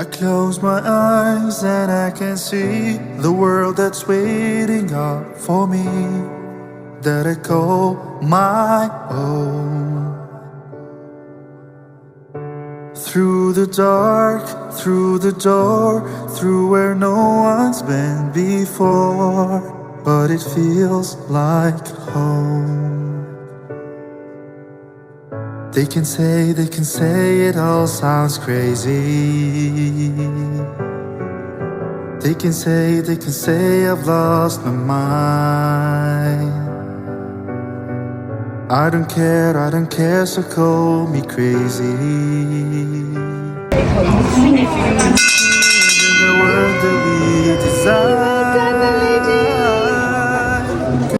I close my eyes and I can see the world that's waiting up for me, that I call my own. Through the dark, through the door, through where no one's been before, but it feels like home. They can say it all sounds crazy. They can say I've lost my mind. I don't care, so call me crazy. In the world that we desire.